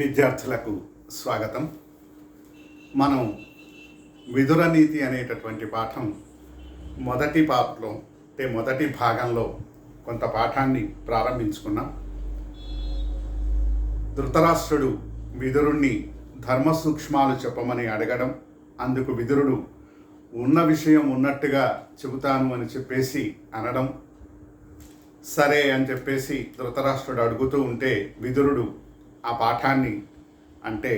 విద్యార్థులకు స్వాగతం. మనం విదుర నీతి అనేటటువంటి పాఠం మొదటి పార్ట్లో మొదటి భాగంలో కొంత పాఠాన్ని ప్రారంభించుకున్నాం. ధృతరాష్ట్రుడు విదురుణ్ణి ధర్మ సూక్ష్మాలు చెప్పమని అడగడం, అందుకు విదురుడు ఉన్న విషయం ఉన్నట్టుగా చెబుతాను అని చెప్పేసి అనడం, సరే అని చెప్పేసి ధృతరాష్ట్రుడు అడుగుతూ ఉంటే విదురుడు ఆ పాఠాన్ని అంటే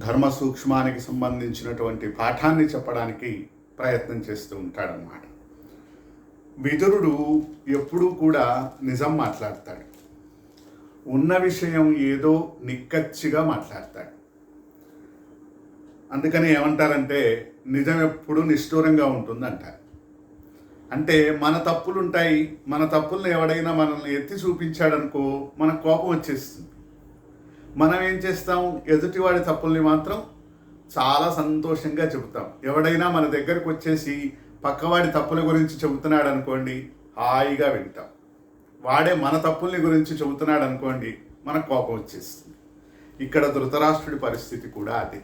ధర్మ సూక్ష్మానికి సంబంధించినటువంటి పాఠాన్ని చెప్పడానికి ప్రయత్నం చేస్తూ ఉంటాడనమాట. విదురుడు ఎప్పుడూ కూడా నిజం మాట్లాడతాడు, ఉన్న విషయం ఏదో నిక్కచ్చిగా మాట్లాడతాడు. అందుకని ఏమంటారంటే నిజం ఎప్పుడు నిష్ఠూరంగా ఉంటుందంటారు. అంటే మన తప్పులుంటాయి, మన తప్పుల్ని ఎవడైనా మనల్ని ఎత్తి చూపించాడనుకో మనకు కోపం వచ్చేస్తుంది. మనం ఏం చేస్తాం, ఎదుటివాడి తప్పుల్ని మాత్రం చాలా సంతోషంగా చెబుతాం. ఎవడైనా మన దగ్గరకు వచ్చేసి పక్కవాడి తప్పుల గురించి చెబుతున్నాడు అనుకోండి, హాయిగా వింటాం. వాడే మన తప్పుల్ని గురించి చెబుతున్నాడు అనుకోండి, మనకు కోపం వచ్చేస్తుంది. ఇక్కడ ధృతరాష్ట్రుడి పరిస్థితి కూడా అదే.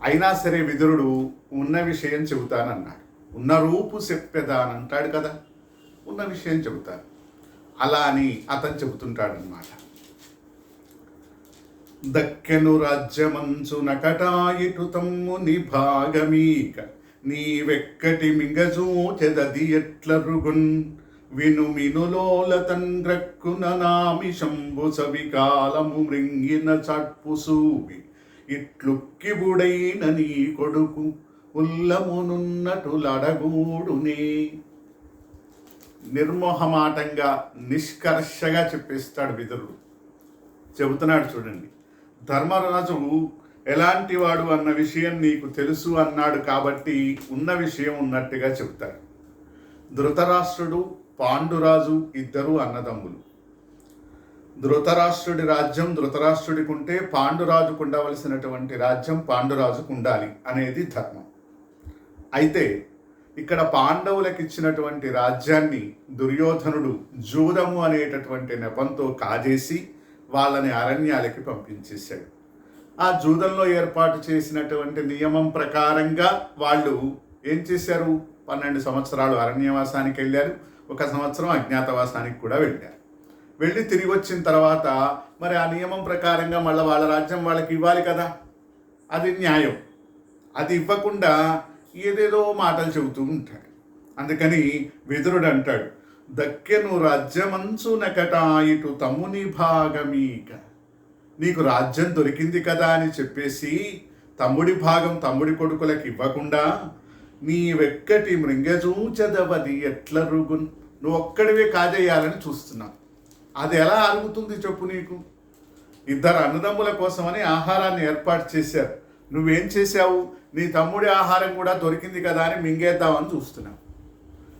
అయినా సరే విదురుడు ఉన్న విషయం చెబుతానన్నాడు. ఉన్న రూపు చెప్పేదా అని అంటాడు కదా, ఉన్న విషయం చెబుతాను అలా అని అతను చెబుతుంటాడనమాట. దక్కెను రాజ్యమంచు నకటాయిటు తమ్ముని భాగమీక నీవెక్కటి మింగజూచెదది ఎట్లరుగున్ విను మినులోల తండ్రక్కున నామిషంబు సవికాలము మృంగిన చట్పు సూవి ఇట్లుక్కిబుడైన నీ కొడుకు ఉల్లమునున్నటులడగూడునే. నిర్మోహమాటంగా నిష్కర్షగా చెప్పేస్తాడు విదురుడు. చెబుతున్నాడు చూడండి, ధర్మరాజు ఎలాంటి వాడు అన్న విషయం నీకు తెలుసు అన్నాడు కాబట్టి ఉన్న విషయం ఉన్నట్టుగా చెబుతాడు. ధృతరాష్ట్రుడు పాండురాజు ఇద్దరు అన్నదమ్ములు. ధృతరాష్ట్రుడి రాజ్యం ధృతరాష్ట్రుడికి ఉంటే పాండురాజుకు ఉండవలసినటువంటి రాజ్యం పాండురాజుకు ఉండాలి అనేది ధర్మం. అయితే ఇక్కడ పాండవులకు ఇచ్చినటువంటి రాజ్యాన్ని దుర్యోధనుడు జూదము అనేటటువంటి నెపంతో కాజేసి వాళ్ళని అరణ్యాలకి పంపించేశాడు. ఆ జూదంలో ఏర్పాటు చేసినటువంటి నియమం ప్రకారంగా వాళ్ళు ఏం చేశారు, 12 సంవత్సరాలు అరణ్యవాసానికి వెళ్ళారు, 1 సంవత్సరం అజ్ఞాతవాసానికి కూడా వెళ్ళారు. వెళ్ళి తిరిగి వచ్చిన తర్వాత మరి ఆ నియమం ప్రకారంగా మళ్ళీ వాళ్ళ రాజ్యం వాళ్ళకి ఇవ్వాలి కదా, అది న్యాయం. అది ఇవ్వకుండా ఏదేదో మాటలు చెబుతూ ఉంటాడు. అందుకని విదురుడు అంటాడు, దక్కెను రాజ్యమంచు నకటాయిటు తమ్ముని భాగమీక. నీకు రాజ్యం దొరికింది కదా అని చెప్పేసి తమ్ముడి భాగం తమ్ముడి కొడుకులకు ఇవ్వకుండా నీవెక్కటి మృంగజూచదవది ఎట్లరుగున్, నువ్వు ఒక్కడివే కాజేయాలని చూస్తున్నావు. అది ఎలా అరుగుతుంది చెప్పు నీకు? 2 అన్నదమ్ముల కోసమని ఆహారాన్ని ఏర్పాటు చేశారు. నువ్వేం చేశావు, నీ తమ్ముడి ఆహారం కూడా దొరికింది కదా అని మింగేద్దామని చూస్తున్నావు.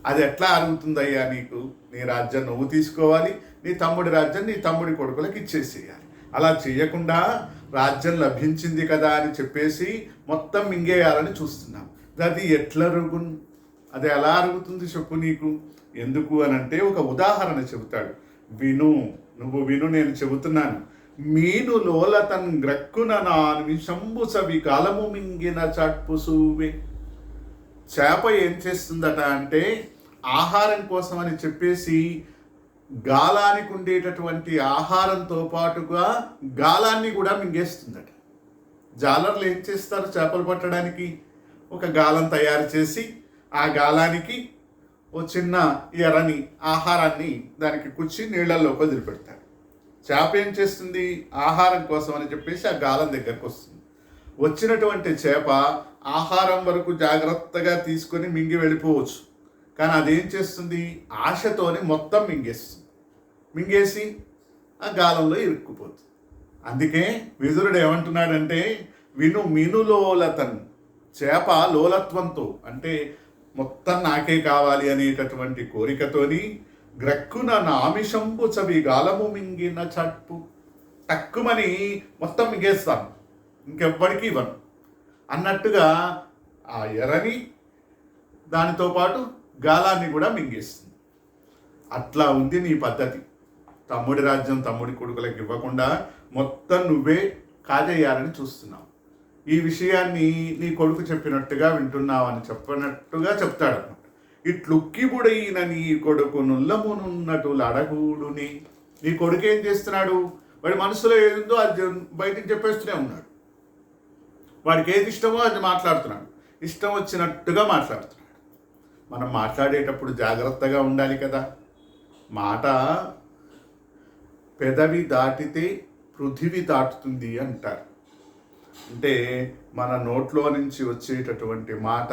అది ఎట్లా అరుగుతుందయ్యా నీకు? నీ రాజ్యం నువ్వు తీసుకోవాలి, నీ తమ్ముడి రాజ్యం నీ తమ్ముడి కొడుకులకు ఇచ్చేసేయాలి. అలా చేయకుండా రాజ్యం లభించింది కదా అని చెప్పేసి మొత్తం మింగేయాలని చూస్తున్నాం. అది ఎట్లరుగున్, అది ఎలా అరుగుతుంది చెప్పు నీకు? ఎందుకు అనంటే ఒక ఉదాహరణ చెబుతాడు. విను, నువ్వు విను, నేను చెబుతున్నాను. మీను లోలతన్ గ్రక్కున నాని శంభు సవి కాలము మింగిన చట్పు సూవే. చేప ఏం చేస్తుందట అంటే ఆహారం కోసం అని చెప్పేసి గాలానికి ఉండేటటువంటి ఆహారంతో పాటుగా గాలాన్ని కూడా మింగేస్తుందట. జాలర్లు ఏం చేస్తారు, చేపలు పట్టడానికి ఒక గాలం తయారు చేసి ఆ గాలానికి ఓ చిన్న ఎర్రని ఆహారాన్ని దానికి కుచ్చి నీళ్లలో వదిలిపెడతారు. చేప ఏం చేస్తుంది, ఆహారం కోసం అని చెప్పేసి ఆ గాలం దగ్గరకు వస్తుంది. వచ్చినటువంటి చేప ఆహారం వరకు జాగ్రత్తగా తీసుకొని మింగి వెళ్ళిపోవచ్చు. కానీ అదేం చేస్తుంది, ఆశతోని మొత్తం మింగేస్తుంది. మింగేసి ఆ గాలంలో ఇరుక్కుపోతుంది. అందుకే విదురుడు ఏమంటున్నాడంటే విను మినులోలతన్, చేప లోలత్వంతో అంటే మొత్తం నాకే కావాలి అనేటటువంటి కోరికతోని గ్రక్కున నామిషంబు చవి గాలము మింగిన చట్పు, తక్కువని మొత్తం మింగేస్తాను, ఇంకెవ్వడికి ఇవ్వను అన్నట్టుగా ఆ ఎర్రని దానితో పాటు గాలాన్ని కూడా మింగేస్తుంది. అట్లా ఉంది నీ పద్ధతి. తమ్ముడి రాజ్యం తమ్ముడి కొడుకులకు ఇవ్వకుండా మొత్తం నువ్వే కాజేయాలని చూస్తున్నావు. ఈ విషయాన్ని నీ కొడుకు చెప్పినట్టుగా వింటున్నావని చెప్పినట్టుగా చెప్తాడు. ఇట్లుక్కిబుడైన నీ కొడుకు నుల్లమునున్నట్లు అడగూడుని. నీ కొడుకు ఏం చేస్తున్నాడు? వాడి మనసులో ఏదో అది బయటికి చెప్పేస్తూనే ఉన్నాడు. వాడికి ఏది ఇష్టమో అది మాట్లాడుతున్నాడు, ఇష్టం వచ్చినట్టుగా మాట్లాడుతున్నాడు. మనం మాట్లాడేటప్పుడు జాగ్రత్తగా ఉండాలి కదా. మాట పెదవి దాటితే పృథివీ దాటుతుంది అంటారు. అంటే మన నోట్లో నుంచి వచ్చేటటువంటి మాట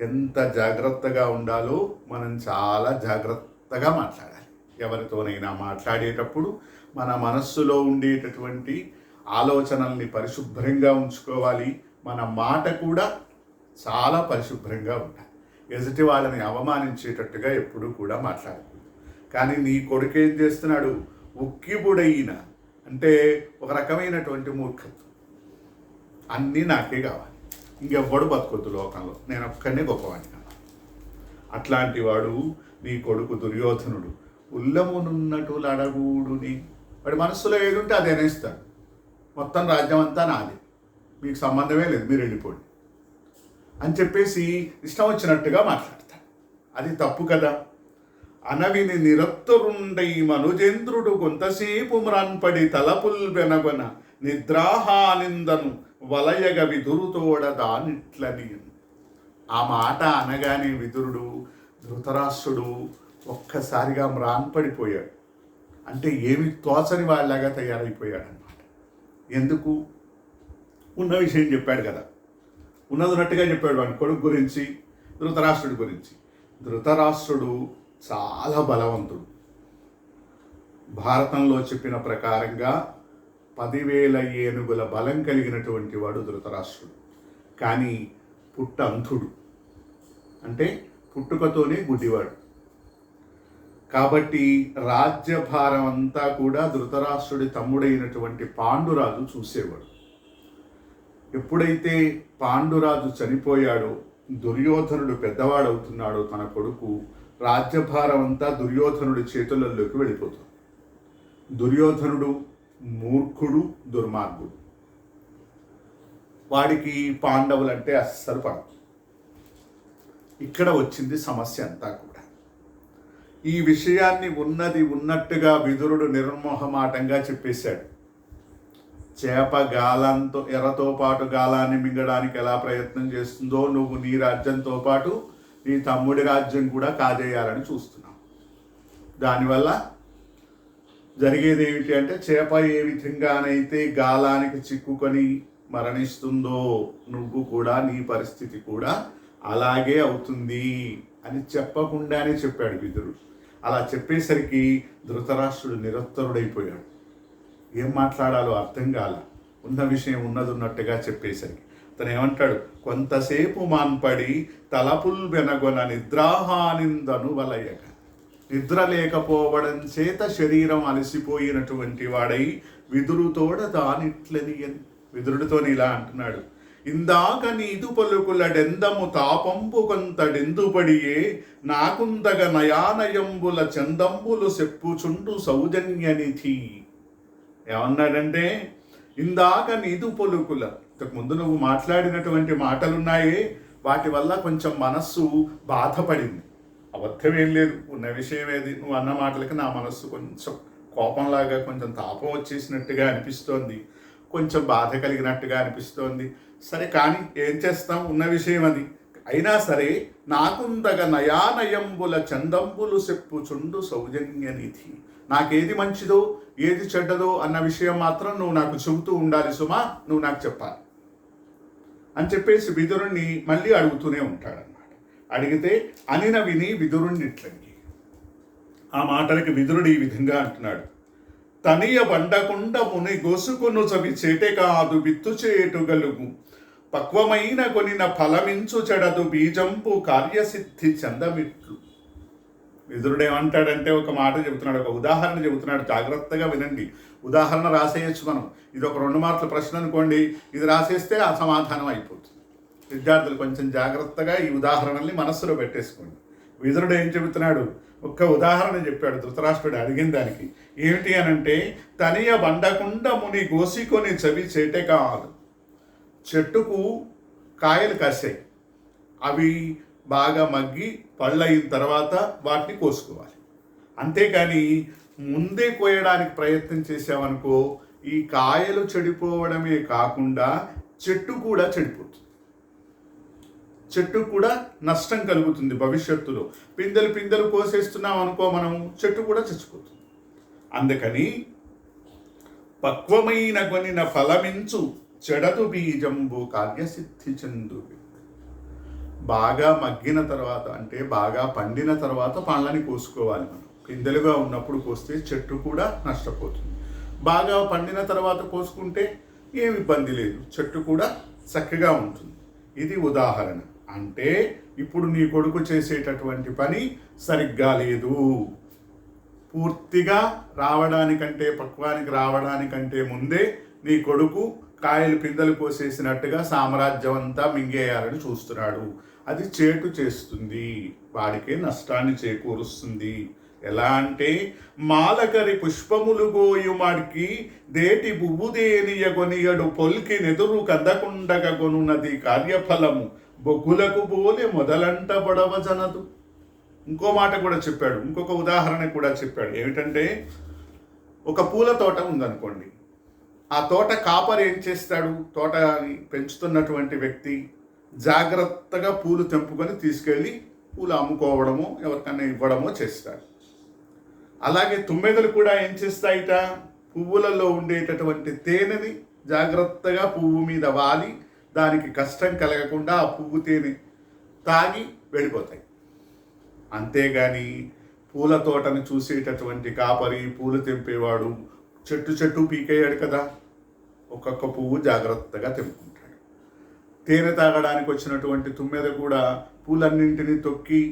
ఎంత జాగ్రత్తగా ఉండాలో మనం చాలా జాగ్రత్తగా మాట్లాడాలి. ఎవరితోనైనా మాట్లాడేటప్పుడు మన మనస్సులో ఉండేటటువంటి ఆలోచనల్ని పరిశుభ్రంగా ఉంచుకోవాలి. మన మాట కూడా చాలా పరిశుభ్రంగా ఉండాలి. ఎదుటి వాళ్ళని అవమానించేటట్టుగా ఎప్పుడూ కూడా మాట్లాడకూడదు. కానీ నీ కొడుకు ఏం చేస్తున్నాడు? ఉక్కిబుడైన అంటే ఒక రకమైనటువంటి మూర్ఖత్వం. అన్నీ నాకే కావాలి, ఇంకెవ్వడు బతకొద్దు లోకంలో, నేను ఒక్కనే గొప్పవాడిని కావాలి. అట్లాంటి వాడు నీ కొడుకు దుర్యోధనుడు. ఉల్లమునున్నట్లు అడగూడుని. వాడి మనస్సులో ఏదుంటే అది అనేస్తాడు. మొత్తం రాజ్యం అంతా నాది, మీకు సంబంధమే లేదు, మీరు వెళ్ళిపోండి అని చెప్పేసి ఇష్టం వచ్చినట్టుగా మాట్లాడతాడు. అది తప్పు కదా. అనవిని నిరత్తరుండై మనుజేంద్రుడు కొంతసేపు మ్రాన్పడి తలపుల్ వెనగొన నిద్రాహానిందను వలయగ విదురుతోడ దానిట్లని. ఆ మాట అనగానే విదురుడు, ధృతరాష్ట్రుడు ఒక్కసారిగా మ్రాన్పడిపోయాడు. అంటే ఏమి తోచని వాళ్ళలాగా తయారైపోయాడు అనమాట. ఎందుకు? ఉన్న విషయం చెప్పాడు కదా, ఉన్నదిన్నట్టుగా చెప్పాడు వాడి కొడుకు గురించి, ధృతరాష్ట్రుడి గురించి. ధృతరాష్ట్రుడు చాలా బలవంతుడు. భారతంలో చెప్పిన ప్రకారంగా 10,000 ఏనుగుల బలం కలిగినటువంటి వాడు ధృతరాష్ట్రుడు. కానీ పుట్టంధుడు, అంటే పుట్టుకతోనే గుడ్డివాడు. కాబట్టి రాజ్యభారం అంతా కూడా ధృతరాష్ట్రుడి తమ్ముడైనటువంటి పాండురాజు చూసేవాడు. ఎప్పుడైతే పాండురాజు చనిపోయాడో, దుర్యోధనుడు పెద్దవాడవుతున్నాడో, తన కొడుకు, రాజ్యభారం అంతా దుర్యోధనుడి చేతులలోకి వెళ్ళిపోతుంది. దుర్యోధనుడు మూర్ఖుడు, దుర్మార్గుడు. వాడికి పాండవులంటే అస్సలు పడదు. ఇక్కడ వచ్చింది సమస్య అంతా కూడా. ఈ విషయాన్ని ఉన్నది ఉన్నట్టుగా విదురుడు నిర్మోహమాటంగా చెప్పేశాడు. చేప గాలంతో ఎర్రతో పాటు గాలాన్ని మింగడానికి ఎలా ప్రయత్నం చేస్తుందో, నువ్వు నీ రాజ్యంతో పాటు నీ తమ్ముడి రాజ్యం కూడా కాజేయాలని చూస్తున్నావు. దానివల్ల జరిగేది ఏమిటి అంటే, చేప ఏ విధంగానైతే గాలానికి చిక్కుకొని మరణిస్తుందో, నువ్వు కూడా నీ పరిస్థితి కూడా అలాగే అవుతుంది అని చెప్పకుండానే చెప్పాడు విదురుడు. అలా చెప్పేసరికి ధృతరాష్ట్రుడు నిరత్తరుడైపోయాడు. ఏం మాట్లాడాలో అర్థం కాల. ఉన్న విషయం ఉన్నది ఉన్నట్టుగా చెప్పేసరికి తను ఏమంటాడు? కొంతసేపు మాన్పడి తలపుల్ వెనగొన నిద్రాహానిందను వలయక. నిద్ర లేకపోవడం చేత శరీరం అలసిపోయినటువంటి వాడై విదురుతోడ దానిట్లని అని విదురుడితోని ఇలా అంటున్నాడు. ఇందాక నీదు పలుకులడెందము తాపంపు కొంతడెందుపడియే నాకుందగ నయానయంబుల చందంబులు చెప్పుచుండు సౌజన్యనిధి. ఏమన్నాడంటే, ఇందాక నీదు పలుకుల, ఇంతకుముందు నువ్వు మాట్లాడినటువంటి మాటలున్నాయే, వాటి వల్ల కొంచెం మనస్సు బాధపడింది. అబద్ధమేం లేదు, ఉన్న విషయం ఏది, నువ్వు అన్న మాటలకి నా మనస్సు కొంచెం కోపంలాగా, కొంచెం తాపం వచ్చేసినట్టుగా అనిపిస్తోంది, కొంచెం బాధ కలిగినట్టుగా అనిపిస్తోంది. సరే కానీ ఏం చేస్తాం, ఉన్న విషయం అది. అయినా సరే నాకుందగ నయానయంబుల చందంబులు చెప్పుచుండు సౌజన్యనిధి. నాకేది మంచిదో ఏది చెడ్డదో అన్న విషయం మాత్రం నువ్వు నాకు చెబుతూ ఉండాలి సుమా, నువ్వు నాకు చెప్పాలి అని చెప్పేసి విదురుణ్ణి మళ్ళీ అడుగుతూనే ఉంటాడనమాట. అడిగితే అనిన విని విదురుణ్ణి ఇట్లండి. ఆ మాటలకి విదురుడు ఈ విధంగా అంటున్నాడు. తనియ బండకుండ ముని గోసుకొను చవి చేటే కాదు విత్తు చేటుగలుగు పక్వమైన కొనిన ఫలమించు చెడదు బీజంపు కార్యసిద్ధి చందమిట్లు. విదురుడు ఏమంటాడంటే ఒక మాట చెబుతున్నాడు, ఒక ఉదాహరణ చెబుతున్నాడు. జాగ్రత్తగా వినండి. ఉదాహరణ రాసేయచ్చు మనం. ఇది ఒక 2 మార్కుల ప్రశ్న అనుకోండి, ఇది రాసేస్తే ఆ సమాధానం అయిపోతుంది. విద్యార్థులు కొంచెం జాగ్రత్తగా ఈ ఉదాహరణల్ని మనస్సులో పెట్టేసుకోండి. విదురుడు ఏం చెబుతున్నాడు? ఒక్క ఉదాహరణ చెప్పాడు ధృతరాష్ట్రుడు అడిగిన దానికి. ఏమిటి అనంటే, తనియ బండకుండా ముని గోసికొని చవి చేటే కాదు. చెట్టుకు కాయలు కాసాయి, అవి బాగా మగ్గి పళ్ళు అయిన తర్వాత వాటిని కోసుకోవాలి. అంతేకాని ముందే కోయడానికి ప్రయత్నం చేసామనుకో, ఈ కాయలు చెడిపోవడమే కాకుండా చెట్టు కూడా చెడిపోతుంది, చెట్టు కూడా నష్టం కలుగుతుంది భవిష్యత్తులో. పిందెలు కోసేస్తున్నాం అనుకో మనం, చెట్టు కూడా చచ్చిపోతుంది. అందుకని పక్వమైన కొనిన ఫలమించు చెడదు బీజంబు కార్యసిద్ధి చెందు. బాగా మగ్గిన తర్వాత అంటే బాగా పండిన తర్వాత పండ్లని కోసుకోవాలి మనం. పిందెలుగా ఉన్నప్పుడు కోస్తే చెట్టు కూడా నష్టపోతుంది. బాగా పండిన తర్వాత కోసుకుంటే ఏమి ఇబ్బంది లేదు, చెట్టు కూడా చక్కగా ఉంటుంది. ఇది ఉదాహరణ. అంటే ఇప్పుడు నీ కొడుకు చేసేటటువంటి పని సరిగ్గా లేదు. పూర్తిగా రావడానికంటే, పక్వానికి రావడానికంటే ముందే నీ కొడుకు కాయలు పిందెలు కోసేసినట్టుగా సామ్రాజ్యం అంతా మింగేయాలని చూస్తున్నాడు. అది చేటు చేస్తుంది, వాడికే నష్టాన్ని చేకూరుస్తుంది. ఎలా అంటే, మాలకరి పుష్పములు గోయుమాడికి దేటి బువ్వుదేనియ కొనియడు పొల్కి నెదురు కందకుండగ కొనున్నది కార్యఫలము బొగ్గులకు పోలే మొదలంట బొడవ జనదు. ఇంకో మాట కూడా చెప్పాడు, ఇంకొక ఉదాహరణ కూడా చెప్పాడు. ఏమిటంటే, ఒక పూల తోట ఉందనుకోండి. ఆ తోట కాపరి ఏం చేస్తాడు? తోటని పెంచుతున్నటువంటి వ్యక్తి జాగ్రత్తగా పూలు తెంపుకొని తీసుకెళ్ళి పూలు అమ్ముకోవడమో ఎవరికన్నా ఇవ్వడమో చేస్తాడు. అలాగే తుమ్మెదలు కూడా ఏం చేస్తాయిట? పువ్వులలో ఉండేటటువంటి తేనెని జాగ్రత్తగా పువ్వు మీద వాలి దానికి కష్టం కలగకుండా ఆ పువ్వు తేనె తాగి వెళ్ళిపోతాయి. అంతేగాని పూల తోటను చూసేటటువంటి కాపరి, పూలు తెంపేవాడు చెట్టు పీకేయాడు కదా, ఒక్కొక్క పువ్వు జాగ్రత్తగా తెంపుకుంటాడు. తేనె తాగడానికి వచ్చినటువంటి తుమ్మెద కూడా పూలన్నింటినీ తొక్కి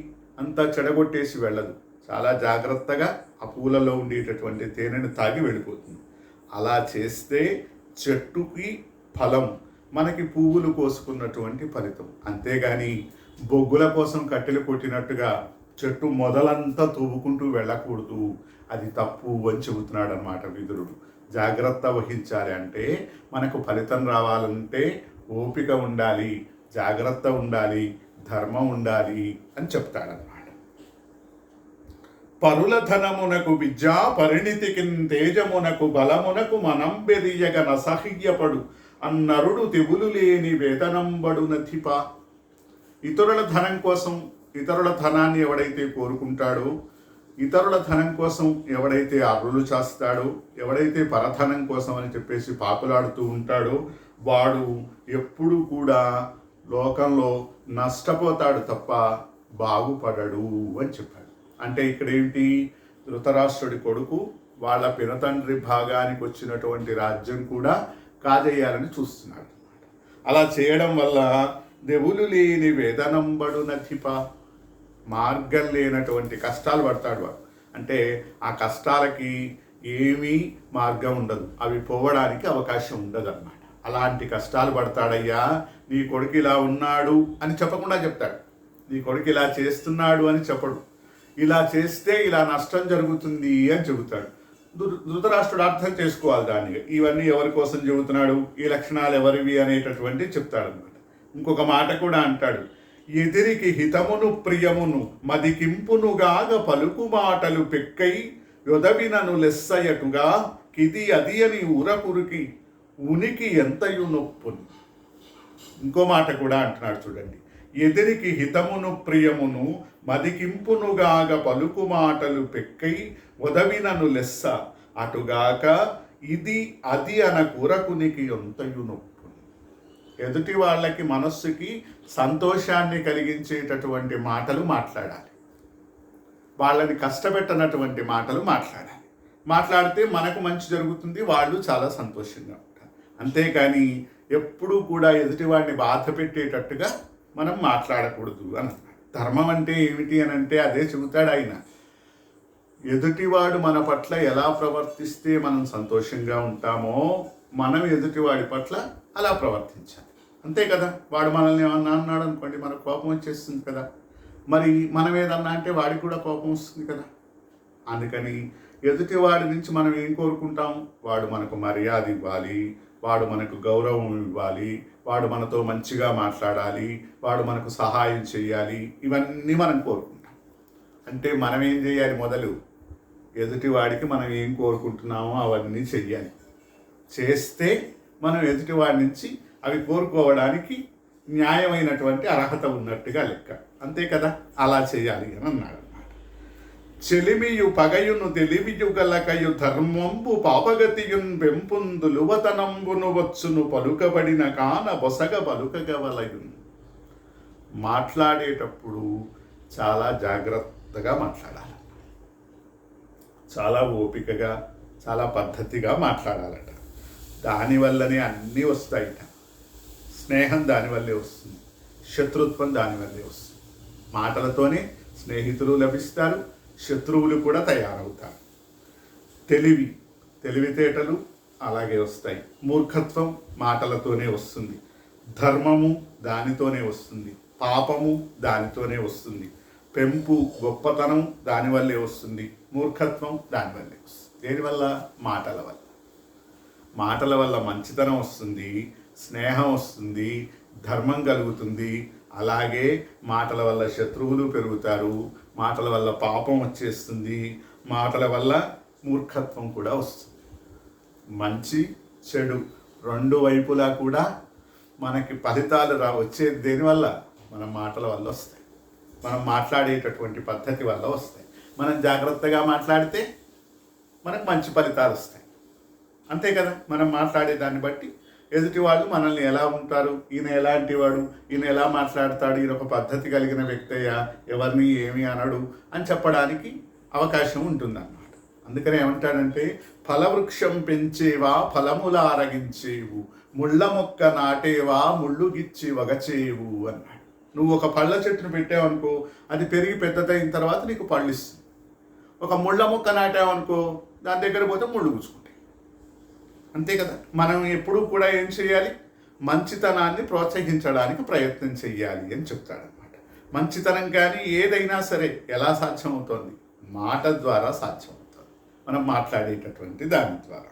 అంతా చెడగొట్టేసి వెళ్ళదు, చాలా జాగ్రత్తగా ఆ పూలలో ఉండేటటువంటి తేనెను తాగి వెళ్ళిపోతుంది. అలా చేస్తే చెట్టుకి ఫలం, మనకి పువ్వులు కోసుకున్నటువంటి ఫలితం. అంతేగాని బొగ్గుల కోసం కట్టెలు కొట్టినట్టుగా చెట్టు మొదలంతా తవ్వుకుంటూ వెళ్ళకూడదు, అది తప్పు అని చెబుతున్నాడు అన్నమాట విదురుడు. జాగ్రత్త వహించాలి అంటే, మనకు ఫలితం రావాలంటే ఓపిక ఉండాలి, జాగ్రత్త ఉండాలి, ధర్మం ఉండాలి అని చెప్తాడన్నమాట. పరుల ధనమునకు విద్యా పరిణితికి తేజమునకు బలమునకు మనం బెదియగ నసహ్యపడు అన్నరుడు తెగులు లేని వేతనంబడు నథిప. ఇతరుల ధనం కోసం, ఇతరుల ధనాన్ని ఎవడైతే కోరుకుంటాడో, ఇతరుల ధనం కోసం ఎవడైతే అర్రులు చేస్తాడో, ఎవడైతే పరధనం కోసం అని చెప్పేసి పాకులాడుతూ ఉంటాడో, వాడు ఎప్పుడు కూడా లోకంలో నష్టపోతాడు తప్ప బాగుపడడు అని చెప్పాడు. అంటే ఇక్కడ ఏంటి? ధృతరాష్ట్రుడి కొడుకు వాళ్ళ పినతండ్రి భాగానికి వచ్చినటువంటి రాజ్యం కూడా కాజేయాలని చూస్తున్నాడు. అలా చేయడం వల్ల దేవులు లేని వేదనంబడు నథిప, మార్గం లేనటువంటి కష్టాలు పడతాడు వాడు. అంటే ఆ కష్టాలకి ఏమీ మార్గం ఉండదు, అవి పోవడానికి అవకాశం ఉండదు అన్నమాట. అలాంటి కష్టాలు పడతాడయ్యా, నీ కొడుకు ఇలా ఉన్నాడు అని చెప్పకుండా చెప్తాడు, నీ కొడుకు ఇలా చేస్తున్నాడు అని చెప్పడు, ఇలా చేస్తే ఇలా నష్టం జరుగుతుంది అని చెబుతాడు. ధృతరాష్ట్రుడు అర్థం చేసుకోవాలి దాన్ని, ఇవన్నీ ఎవరి కోసం చెబుతున్నాడు, ఈ లక్షణాలు ఎవరివి అనేటటువంటి చెప్తాడనమాట. ఇంకొక మాట కూడా అంటాడు, ఎదిరికి హితమును ప్రియమును మదికింపునుగాగ పలుకు మాటలు పెక్కై యొదవినను లెస్సయటుగా కిది అది అని ఊరకురికి ఉనికి ఎంతయు నొప్పును. ఇంకో మాట కూడా అంటున్నాడు చూడండి, ఎదిరికి హితమును ప్రియమును మదికింపునుగాగ పలుకు మాటలు పెక్కై వదవినను లెస్స అటుగాక ఇది అది అన కూరకునికి ఎంతయు నొప్పు. ఎదుటి వాళ్ళకి మనస్సుకి సంతోషాన్ని కలిగించేటటువంటి మాటలు మాట్లాడాలి, వాళ్ళని కష్టపెట్టనటువంటి మాటలు మాట్లాడాలి. మాట్లాడితే మనకు మంచి జరుగుతుంది, వాళ్ళు చాలా సంతోషంగా ఉంటారు. అంతేకాని ఎప్పుడూ కూడా ఎదుటివాడిని బాధ పెట్టేటట్టుగా మనం మాట్లాడకూడదు అన్నమాట. ధర్మం అంటే ఏమిటి అని అంటే అదే చెబుతాడు ఆయన. ఎదుటివాడు మన పట్ల ఎలా ప్రవర్తిస్తే మనం సంతోషంగా ఉంటామో, మనం ఎదుటివాడి పట్ల అలా ప్రవర్తించాలి. అంతే కదా. వాడు మనల్ని ఏమన్నా అన్నాడు అనుకోండి, మనకు కోపం వచ్చేస్తుంది కదా. మరి మనం ఏదన్నా అంటే వాడికి కూడా కోపం వస్తుంది కదా. అందుకని ఎదుటి వాడి నుంచి మనం ఏం కోరుకుంటాం? వాడు మనకు మర్యాద ఇవ్వాలి, వాడు మనకు గౌరవం ఇవ్వాలి, వాడు మనతో మంచిగా మాట్లాడాలి, వాడు మనకు సహాయం చేయాలి, ఇవన్నీ మనం కోరుకుంటాం. అంటే మనం ఏం చేయాలి? మొదలు ఎదుటి వాడికి మనం ఏం కోరుకుంటున్నామో అవన్నీ చెయ్యాలి. చేస్తే మనం ఎదుటి వాడి నుంచి అవి కోరుకోవడానికి న్యాయమైనటువంటి అర్హత ఉన్నట్టుగా లెక్క. అంతే కదా, అలా చేయాలి అని అన్నాడు అన్నమాట. చెలిమియు పగయును తెలివియు గలకయు ధర్మంబు పాపగతియున్ పెంపుందులువతనంబును వచ్చును పలుకబడిన కాన బొసగ పలుకగవలయున్. మాట్లాడేటప్పుడు చాలా జాగ్రత్తగా మాట్లాడాలి, చాలా ఓపికగా, చాలా పద్ధతిగా మాట్లాడాలట. దానివల్లనే అన్నీ వస్తాయిట. స్నేహం దానివల్లే వస్తుంది, శత్రుత్వం దానివల్లే వస్తుంది. మాటలతోనే స్నేహితులు లభిస్తారు, శత్రువులు కూడా తయారవుతారు. తెలివితేటలు అలాగే వస్తాయి. మూర్ఖత్వం మాటలతోనే వస్తుంది. ధర్మము దానితోనే వస్తుంది. పాపము దానితోనే వస్తుంది. పెంపు గొప్పతనం దానివల్లే వస్తుంది. మూర్ఖత్వం దానివల్లే వస్తుంది. దేనివల్ల? మాటల వల్ల. మాటల వల్ల మంచితనం వస్తుంది, స్నేహం వస్తుంది, ధర్మం కలుగుతుంది. అలాగే మాటల వల్ల శత్రువులు పెరుగుతారు, మాటల వల్ల పాపం వచ్చేస్తుంది, మాటల వల్ల మూర్ఖత్వం కూడా వస్తుంది. మంచి చెడు రెండు వైపులా కూడా మనకి ఫలితాలు వచ్చేది దేనివల్ల? మన మాటల వల్ల వస్తాయి, మనం మాట్లాడేటటువంటి పద్ధతి వల్ల వస్తాయి. మనం జాగ్రత్తగా మాట్లాడితే మనకు మంచి ఫలితాలు వస్తాయి. అంతే కదా, మనం మాట్లాడే దాన్ని బట్టి ఎదుటి వాళ్ళు మనల్ని ఎలా ఉంటారు, ఈయన ఎలాంటి వాడు, ఈయన ఎలా మాట్లాడతాడు, ఈయన ఒక పద్ధతి కలిగిన వ్యక్తయ్యా, ఎవరిని ఏమి అనడు అని చెప్పడానికి అవకాశం ఉంటుందన్నమాట. అందుకని ఏమంటాడంటే, ఫలవృక్షం పెంచేవా ఫలముల ఆరగించేవు, ముళ్ళ మొక్క నాటేవా ముళ్ళు గిచ్చి వగచేవు అన్నాడు. నువ్వు ఒక పళ్ళ చెట్టును పెట్టావనుకో, అది పెరిగి పెద్దదైన తర్వాత నీకు పళ్ళు ఇస్తుంది. ఒక ముళ్ళ మొక్క నాటావనుకో, దాని దగ్గర పోతే ముళ్ళు గుచ్చుకుంటాయి. అంతే కదా, మనం ఎప్పుడూ కూడా ఏం చేయాలి? మంచితనాన్ని ప్రోత్సహించడానికి ప్రయత్నం చేయాలి అని చెప్తాడనమాట. మంచితనం కానీ ఏదైనా సరే ఎలా సాధ్యమవుతుంది? మాట ద్వారా సాధ్యమవుతుంది, మనం మాట్లాడేటటువంటి దాని ద్వారా.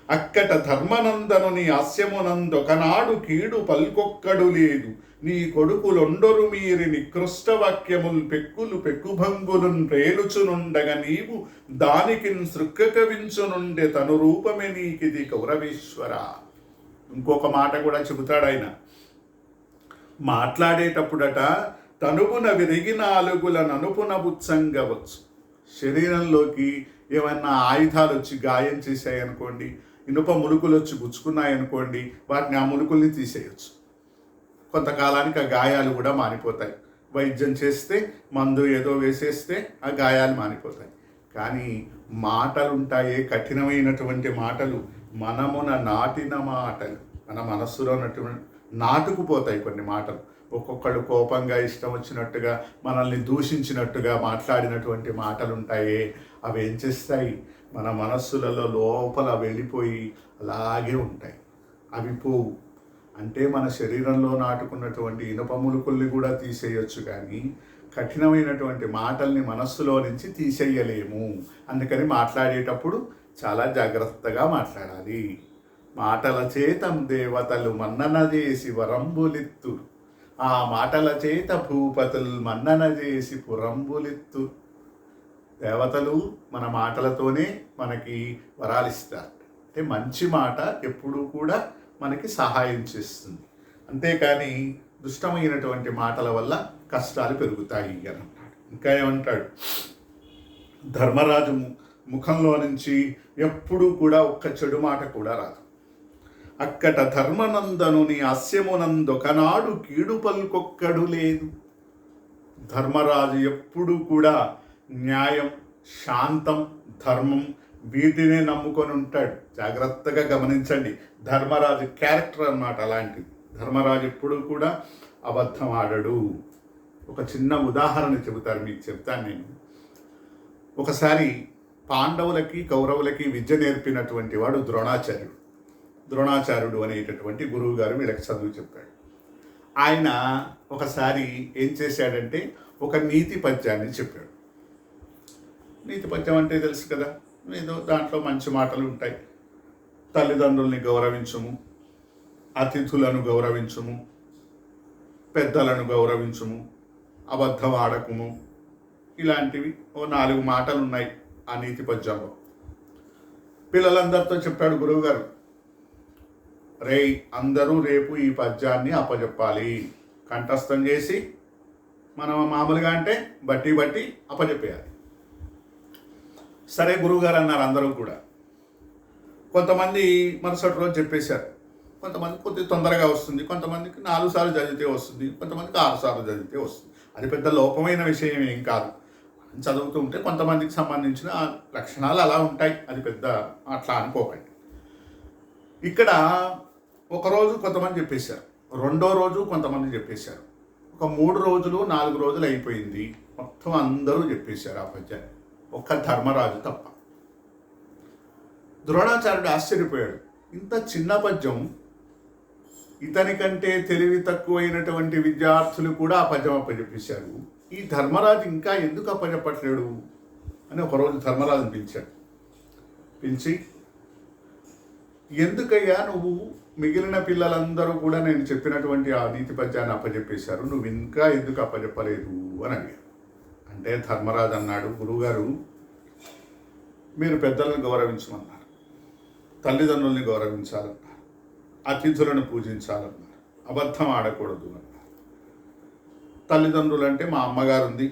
అక్కట ధర్మనందను నీ హాస్యమునందొకనాడు కీడు పల్కొక్కడు లేదు, నీ కొడుకులొండరు మీరి నికృష్ట వాక్యముల్ పెక్కులు పెక్కుభంగులున్ ప్రేలుచునుండగా నీవు దానికిన్ సృక్కకవించునుండే తను రూపమే నీకిది కౌరవేశ్వర. ఇంకొక మాట కూడా చెబుతాడు ఆయన. మాట్లాడేటప్పుడట తనుపున విరిగి నాలుగుల ననుపున బుచ్చంగవచ్చు. శరీరంలోకి ఏమన్నా ఆయుధాలు వచ్చి గాయం చేశాయనుకోండి, ఇనుప ములుకులు వచ్చి గుచ్చుకున్నాయనుకోండి, వాటిని ఆ ములుకుల్ని తీసేయచ్చు. కొంతకాలానికి ఆ గాయాలు కూడా మానిపోతాయి. వైద్యం చేస్తే, మందు ఏదో వేసేస్తే ఆ గాయాలు మానిపోతాయి. కానీ మాటలు ఉంటాయే, కఠినమైనటువంటి మాటలు, మనమున నాటిన మాటలు, మన మనస్సులో ఉన్నటువంటి నాటుకుపోతాయి కొన్ని మాటలు. ఒక్కొక్కళ్ళు కోపంగా ఇష్టం వచ్చినట్టుగా మనల్ని దూషించినట్టుగా మాట్లాడినటువంటి మాటలు ఉంటాయే, అవి ఏం చేస్తాయి? మన మనస్సులలో లోపల వెళ్ళిపోయి అలాగే ఉంటాయి, అవి పోవు. అంటే మన శరీరంలో నాటుకున్నటువంటి ఇనుప ములుకుల్ని కూడా తీసేయొచ్చు, కానీ కఠినమైనటువంటి మాటల్ని మనస్సులో నుంచి తీసేయలేము. అందుకని మాట్లాడేటప్పుడు చాలా జాగ్రత్తగా మాట్లాడాలి. మాటల చేతం దేవతలు మన్నన చేసి వరంబులిత్తు, ఆ మాటల చేత భూపతులు మన్నన చేసి పురంబులిత్తు. దేవతలు మన మాటలతోనే మనకి వరాలిస్తారు. అంటే మంచి మాట ఎప్పుడూ కూడా మనకి సహాయం చేస్తుంది. అంతేకాని దుష్టమైనటువంటి మాటల వల్ల కష్టాలు పెరుగుతాయి అని అన్నాడు. ఇంకా ఏమంటాడు? ధర్మరాజు ముఖంలో నుంచి ఎప్పుడూ కూడా ఒక్క చెడు మాట కూడా రాదు. అక్కట ధర్మనందను నీ హాస్యమునందొకనాడు కీడు పలుకొక్కడు లేదు. ధర్మరాజు ఎప్పుడూ కూడా న్యాయం, శాంతం, ధర్మం వీటినే నమ్ముకొని ఉంటాడు. జాగ్రత్తగా గమనించండి, ధర్మరాజు క్యారెక్టర్ అన్నమాట అలాంటిది. ధర్మరాజు ఎప్పుడూ కూడా అబద్ధం ఆడడు. ఒక చిన్న ఉదాహరణ చెబుతారు, మీకు చెప్తాను నేను. ఒకసారి పాండవులకి కౌరవులకి విద్య నేర్పినటువంటి వాడు ద్రోణాచార్యుడు. ద్రోణాచార్యుడు అనేటటువంటి గురువు గారు వీళ్ళకి చదువు చెప్పాడు. ఆయన ఒకసారి ఏం చేశాడంటే, ఒక నీతి పద్యాన్ని చెప్పాడు. నీతి పద్యం అంటే తెలుసు కదా, ఏదో దాంట్లో మంచి మాటలు ఉంటాయి. తల్లిదండ్రుల్ని గౌరవించుము, అతిథులను గౌరవించుము, పెద్దలను గౌరవించుము, అబద్ధం ఆడకుము, ఇలాంటివి ఓ 4 మాటలు ఉన్నాయి ఆ నీతి పద్యంలో. పిల్లలందరితో చెప్పాడు గురువుగారు, రేయ్ అందరూ రేపు ఈ పద్యాన్ని అప్పచెప్పాలి, కంఠస్థం చేసి మనం మామూలుగా అంటే బట్టి బట్టి అప్పచెప్పేయాలి. సరే గురువుగారు అన్నారు అందరూ కూడా. కొంతమంది మరుసటి రోజు చెప్పేశారు, కొంతమంది కొద్ది తొందరగా వస్తుంది, కొంతమందికి 4 సార్లు చదివితే వస్తుంది, కొంతమందికి 6 సార్లు చదివితే వస్తుంది. అది పెద్ద లోపమైన విషయం ఏం కాదు. చదువుతూ ఉంటే కొంతమందికి సంబంధించిన లక్షణాలు అలా ఉంటాయి, అది పెద్ద అట్లా అనుకోకండి. ఇక్కడ ఒకరోజు కొంతమంది చెప్పేశారు, రెండో రోజు కొంతమంది చెప్పేశారు, ఒక 3 రోజులు 4 రోజులు అయిపోయింది, మొత్తం అందరూ చెప్పేశారు ఆ పద్యాన్ని, ఒక్క ధర్మరాజు తప్ప. ద్రోణాచార్యుడు ఆశ్చర్యపోయాడు, ఇంత చిన్న పద్యం ఇతని కంటే తెలివి తక్కువైనటువంటి విద్యార్థులు కూడా ఆ పద్యం అప్పచెప్పేశారు, ఈ ధర్మరాజు ఇంకా ఎందుకు అప్పచెప్పట్లేడు అని ఒకరోజు ధర్మరాజుని పిలిచాడు. పిలిచి, ఎందుకయ్యా నువ్వు మిగిలిన పిల్లలందరూ కూడా నేను చెప్పినటువంటి ఆ నీతి పద్యాన్ని అప్పచెప్పేశారు, నువ్వు ఇంకా ఎందుకు అప్పచెప్పలేదు అని అడిగాడు. అంటే ధర్మరాజు అన్నాడు, గురువుగారు మీరు పెద్దలను గౌరవించమన్నారు, తల్లిదండ్రుల్ని గౌరవించాలన్నారు, అతిథులను పూజించాలన్నారు, అబద్ధం ఆడకూడదు అన్నారు. తల్లిదండ్రులు అంటే మా అమ్మగారు ఉంది,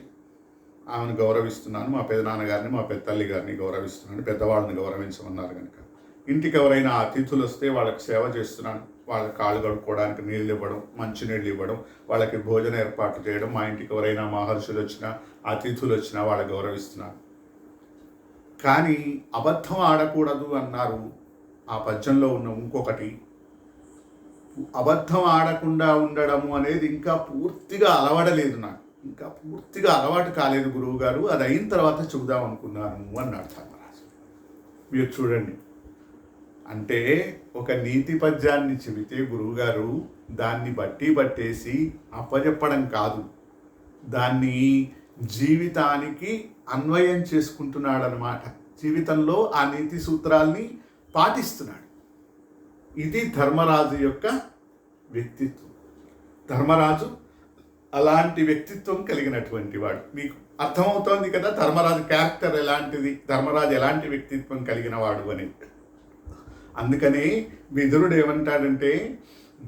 ఆమెను గౌరవిస్తున్నాను, మా పెదనాన్నగారిని మా పెద్దల్లి గారిని గౌరవిస్తున్నాను, పెద్దవాళ్ళని గౌరవించమన్నారు కనుక. ఇంటికి ఎవరైనా అతిథులు వస్తే వాళ్ళకి సేవ చేస్తున్నాను, వాళ్ళ కాళ్ళు కడుక్కోవడానికి నీళ్ళు ఇవ్వడం, మంచినీళ్ళు ఇవ్వడం, వాళ్ళకి భోజన ఏర్పాటు చేయడం, మా ఇంటికి ఎవరైనా మహర్షులు వచ్చినా అతిథులు వచ్చినా వాళ్ళకి గౌరవిస్తున్నాను. కానీ అబద్ధం ఆడకూడదు అన్నారు. ఆ పద్యంలో ఉన్న ఇంకొకటి, అబద్ధం ఆడకుండా ఉండడము అనేది ఇంకా పూర్తిగా అలవడలేదు, నాకు ఇంకా పూర్తిగా అలవాటు కాలేదు గురువు గారు, అది అయిన తర్వాత చూద్దాం అనుకున్నాను అన్నాడు ధర్మరాజు. మీరు చూడండి, అంటే ఒక నీతి పద్యాన్ని చెబితే గురువుగారు దాన్ని బట్టి పట్టేసి అప్పచెప్పడం కాదు, దాన్ని జీవితానికి అన్వయం చేసుకుంటున్నాడు అన్నమాట. జీవితంలో ఆ నీతి సూత్రాల్ని పాటిస్తున్నాడు. ఇది ధర్మరాజు యొక్క వ్యక్తిత్వం. ధర్మరాజు అలాంటి వ్యక్తిత్వం కలిగినటువంటి వాడు. మీకు అర్థమవుతోంది కదా ధర్మరాజు క్యారెక్టర్ ఎలాంటిది, ధర్మరాజు ఎలాంటి వ్యక్తిత్వం కలిగిన వాడు అనేది. అందుకని విదురుడు ఏమంటాడంటే,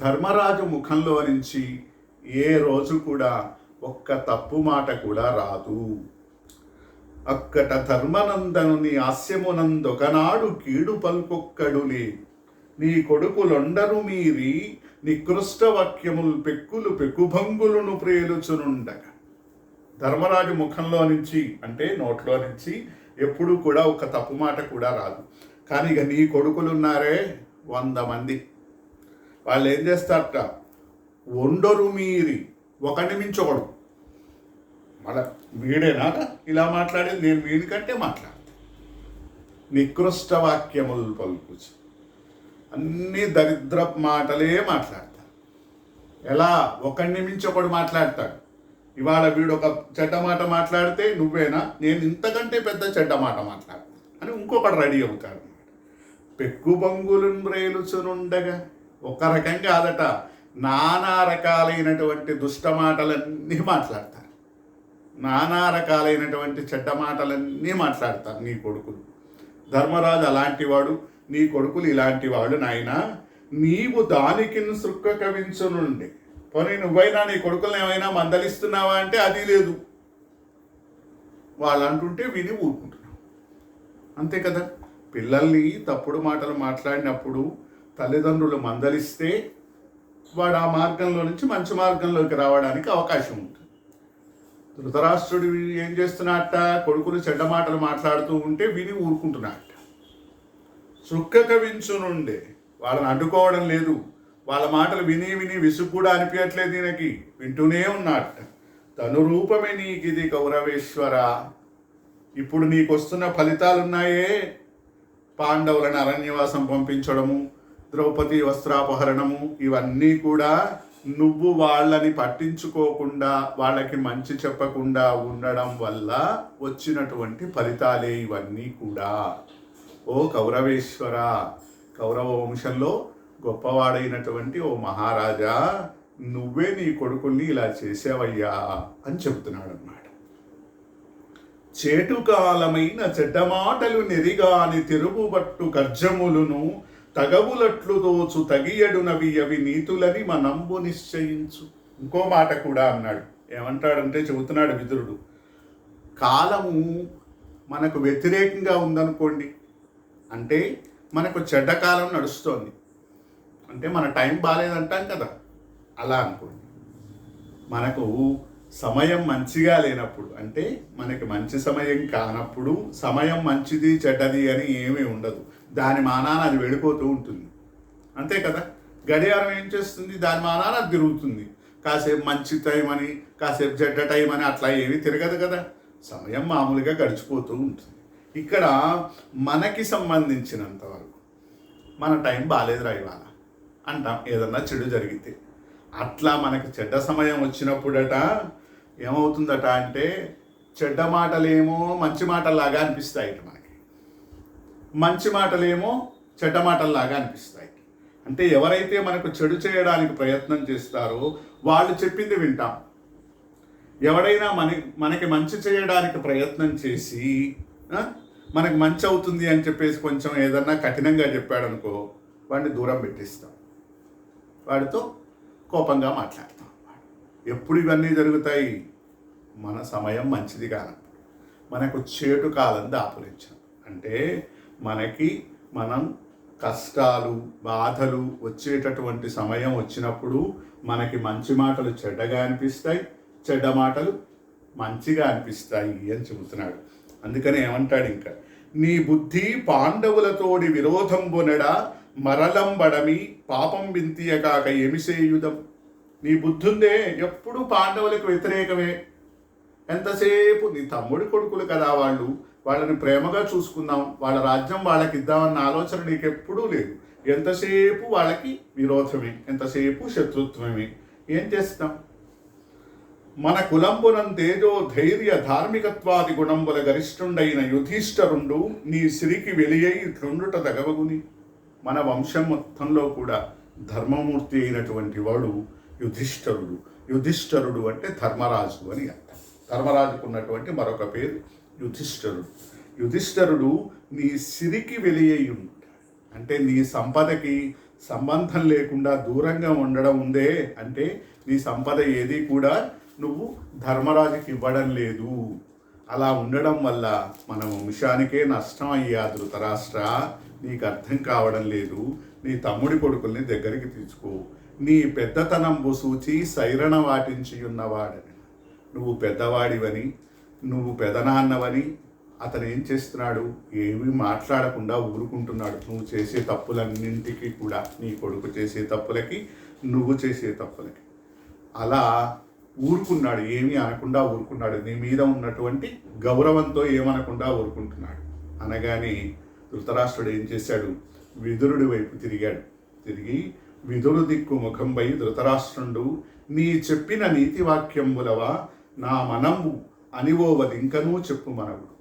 ధర్మరాజు ముఖంలో నుంచి ఏ రోజు కూడా ఒక్క తప్పు మాట కూడా రాదు. అక్కట ధర్మనందనుని హాస్యమునందొకనాడు కీడు పల్కొక్కడులే, నీ కొడుకులొండరు మీరి నికృష్ట వాక్యములు పెక్కులు పెక్కుభంగులను ప్రేలుచునుండగా. ధర్మరాజు ముఖంలో నుంచి అంటే నోట్లో నుంచి ఎప్పుడూ కూడా ఒక తప్పు మాట కూడా రాదు. కానీ ఇక నీ కొడుకులు ఉన్నారే 100 మంది, వాళ్ళు ఏం చేస్తారట, ఒండరు మీరి, ఒకడిని మించి ఒకడు. మళ్ళా వీడేనా ఇలా మాట్లాడేది, నేను వీడికంటే మాట్లాడతాను. నికృష్ట వాక్యములు పలుకుచు, అన్ని దరిద్ర మాటలే మాట్లాడతారు. ఎలా, ఒకడిని మించి ఒకడు మాట్లాడతాడు. ఇవాళ వీడు ఒక చెడ్డ మాట మాట్లాడితే నువ్వేనా, నేను ఇంతకంటే పెద్ద చెడ్డ మాట మాట్లాడతాను అని ఇంకొకడు రెడీ అవుతాడు. పెక్కుబంగులను రేలుచునుండగా, ఒక రకం కాదట, నానా రకాలైనటువంటి దుష్ట మాటలన్నీ మాట్లాడతారు, నానా రకాలైనటువంటి చెడ్డ మాటలన్నీ మాట్లాడతారు నీ కొడుకులు. ధర్మరాజు అలాంటి వాడు, నీ కొడుకులు ఇలాంటి వాడు నాయనా, నీవు దానికి సృక్క కవించునుండే. పోనీ నువ్వైనా నీ కొడుకులను ఏమైనా మందలిస్తున్నావా అంటే అది లేదు, వాళ్ళు అంటుంటే విని ఊరుకుంటున్నావు, అంతే కదా. పిల్లల్ని తప్పుడు మాటలు మాట్లాడినప్పుడు తల్లిదండ్రులు మందలిస్తే వాడు ఆ మార్గంలో నుంచి మంచి మార్గంలోకి రావడానికి అవకాశం ఉంటుంది. ధృతరాష్ట్రుడు ఏం చేస్తున్నట్ట, కొడుకులు చెడ్డ మాటలు మాట్లాడుతూ ఉంటే విని ఊరుకుంటున్నట్ట. సుక్క కవించునుండే, వాళ్ళని అడ్డుకోవడం లేదు, వాళ్ళ మాటలు విని విని విసుగు కూడా అనిపించట్లేదు ఈయనకి, వింటూనే ఉన్నట్ట. తను రూపమే నీకిది కౌరవేశ్వర, ఇప్పుడు నీకు వస్తున్న ఫలితాలున్నాయే, పాండవులను అరణ్యవాసం పంపించడము, ద్రౌపది వస్త్రాపహరణము, ఇవన్నీ కూడా నువ్వు వాళ్ళని పట్టించుకోకుండా వాళ్ళకి మంచి చెప్పకుండా ఉండడం వల్ల వచ్చినటువంటి ఫలితాలే ఇవన్నీ కూడా. ఓ కౌరవేశ్వర, కౌరవ వంశంలో గొప్పవాడైనటువంటి ఓ మహారాజా, నువ్వే నీ కొడుకుల్ని ఇలా చేసావయ్యా అని చెబుతున్నాడు అన్నమాట. చేటుకాలమైన చెడ్డమాటలు నెరిగాని తిరుగుబట్టు కర్జములును తగవులట్లు దోచు తగియడునవి అవి నీతులని మనంబు నిశ్చయించు. ఇంకో మాట కూడా అన్నాడు. ఏమంటాడంటే చెబుతున్నాడు విదురుడు, కాలము మనకు వ్యతిరేకంగా ఉందనుకోండి, అంటే మనకు చెడ్డ కాలం నడుస్తోంది, అంటే మన టైం బాగాలేదంటాం కదా, అలా అనుకోండి. మనకు సమయం మంచిగా లేనప్పుడు, అంటే మనకి మంచి సమయం కానప్పుడు సమయం మంచిది చెడ్డది అని ఏమీ ఉండదు, దాని మానాన అది వెళ్ళిపోతూ ఉంటుంది, అంతే కదా. గడియారం ఏం చేస్తుంది, దాని మానాన అది తిరుగుతుంది. కాసేపు మంచి టైం అని, కాసేపు చెడ్డ టైం అని అట్లా ఏమీ తిరగదు కదా, సమయం మామూలుగా గడిచిపోతూ ఉంటుంది. ఇక్కడ మనకి సంబంధించినంత వరకు మన టైం బాగాలేదురా ఇవాళ అంటాం, ఏదన్నా చెడు జరిగితే. అట్లా మనకి చెడ్డ సమయం వచ్చినప్పుడట ఏమవుతుందట అంటే, చెడ్డ మాటలేమో మంచి మాటల్లాగా అనిపిస్తాయి మనకి, మంచి మాటలేమో చెడ్డ మాటల్లాగా అనిపిస్తాయి. అంటే ఎవరైతే మనకు చెడు చేయడానికి ప్రయత్నం చేస్తారో వాళ్ళు చెప్పింది వింటాం. ఎవడైనా మనకి మంచి చేయడానికి ప్రయత్నం చేసి మనకి మంచి అవుతుంది అని చెప్పేసి కొంచెం ఏదన్నా కఠినంగా చెప్పాడనుకో, వాడిని దూరం పెట్టిస్తాం, వాడితో కోపంగా మాట్లాడతాం. ఎప్పుడు ఇవన్నీ జరుగుతాయి, మన సమయం మంచిది కానప్పుడు, మనకు చేటు కాలం దాపురించడం. అంటే మనం కష్టాలు బాధలు వచ్చేటటువంటి సమయం వచ్చినప్పుడు మనకి మంచి మాటలు చెడ్డగా అనిపిస్తాయి, చెడ్డ మాటలు మంచిగా అనిపిస్తాయి అని చెబుతున్నాడు. అందుకని ఏమంటాడు ఇంకా, నీ బుద్ధి పాండవులతోడి విరోధం బొనెడా మరలంబడమి పాపం వింతియకాక ఎమిసేయుధం. నీ బుద్ధి ఉందే ఎప్పుడు పాండవులకు వ్యతిరేకమే. ఎంతసేపు నీ తమ్ముడి కొడుకులు కదా వాళ్ళని ప్రేమగా చూసుకుందాం, వాళ్ళ రాజ్యం వాళ్ళకి ఇద్దామన్న ఆలోచన నీకు ఎప్పుడూ లేదు. ఎంతసేపు వాళ్ళకి విరోధమే, ఎంతసేపు శత్రుత్వమే. ఏం చేస్తాం? మన కులంబునం తేజో ధైర్య ధార్మికత్వాది గుణంబుల గరిష్ఠుండైన యుధిష్ఠరుండు నీ సిరికి వెలియై ఇట్లుండుట తగవగుని. మన వంశం మొత్తంలో కూడా ధర్మమూర్తి అయినటువంటి వాడు యుధిష్ఠరుడు. యుధిష్ఠరుడు అంటే ధర్మరాజు అని అర్థం. ధర్మరాజుకు ఉన్నటువంటి మరొక పేరు యుధిష్ఠరుడు. యుధిష్ఠరుడు నీ సిరికి వెలియై ఉంటాడు, అంటే నీ సంపదకి సంబంధం లేకుండా దూరంగా ఉండడం ఉందే, అంటే నీ సంపద ఏది కూడా నువ్వు ధర్మరాజుకి ఇవ్వడం లేదు. అలా ఉండడం వల్ల మన వంశానికే నష్టం అయ్యా ధృతరాష్ట్ర, నీకు అర్థం కావడం లేదు. నీ తమ్ముడి కొడుకుల్ని దగ్గరికి తీసుకో. నీ పెద్దతనంబు సూచి సైరణ వాటించి ఉన్నవాడని, నువ్వు పెద్దవాడివని, నువ్వు పెదనాన్నవని అతను ఏం చేస్తున్నాడు, ఏమీ మాట్లాడకుండా ఊరుకుంటున్నాడు. నువ్వు చేసే తప్పులన్నింటికి కూడా, నీ కొడుకు చేసే తప్పులకి, నువ్వు చేసే తప్పులకి అలా ఊరుకున్నాడు, ఏమీ అనకుండా ఊరుకున్నాడు. నీ మీద ఉన్నటువంటి గౌరవంతో ఏమనకుండా ఊరుకుంటున్నాడు. అనగానే ధృతరాష్ట్రుడు ఏం చేశాడు, విదురుడి వైపు తిరిగాడు. తిరిగి విదురు దిక్కు ముఖంపై ధృతరాష్ట్రుడు, నీ చెప్పిన నీతి వాక్యంబులవా నా మనము అనివోవది ఇంకనూ చెప్పు మనవుడు.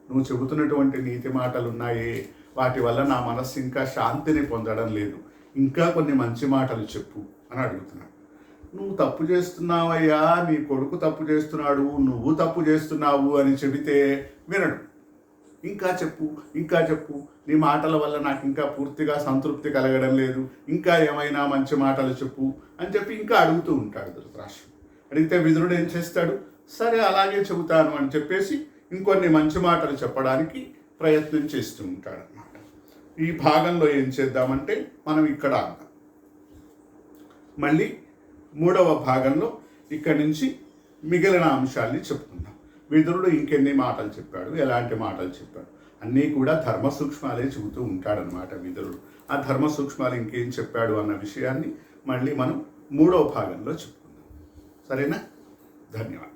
నువ్వు చెబుతున్నటువంటి నీతి మాటలు ఉన్నాయే, వాటి వల్ల నా మనస్సు ఇంకా శాంతిని పొందడం లేదు, ఇంకా కొన్ని మంచి మాటలు చెప్పు అని అడుగుతున్నాడు. నువ్వు తప్పు చేస్తున్నావయ్యా, నీ కొడుకు తప్పు చేస్తున్నాడు, నువ్వు తప్పు చేస్తున్నావు అని చెబితే వినడు. ఇంకా చెప్పు, ఇంకా చెప్పు, నీ మాటల వల్ల నాకు ఇంకా పూర్తిగా సంతృప్తి కలగడం లేదు, ఇంకా ఏమైనా మంచి మాటలు చెప్పు అని చెప్పి ఇంకా అడుగుతూ ఉంటాడు ధృతరాష్ట్రుడు. అడిగితే విదురుడు ఏం చేస్తాడు, సరే అలాగే చెబుతాను అని చెప్పేసి ఇంకొన్ని మంచి మాటలు చెప్పడానికి ప్రయత్నం చేస్తూ ఉంటాడు అన్నమాట. ఈ భాగంలో ఏం చేద్దామంటే మనం ఇక్కడ ఆద్దాం. మళ్ళీ మూడవ భాగంలో ఇక్కడి నుంచి మిగిలిన అంశాల్ని చెప్పుకుందాం. విదురుడు ఇంకెన్ని మాటలు చెప్పాడు, ఎలాంటి మాటలు చెప్పాడు, అన్నీ కూడా ధర్మ సూక్ష్మాలే చెబుతూ ఉంటాడనమాట విదురుడు. ఆ ధర్మ సూక్ష్మాలు ఇంకేం చెప్పాడు అన్న విషయాన్ని మళ్ళీ మనం మూడవ భాగంలో చెప్పుకుందాం. సరేనా? ధన్యవాదాలు.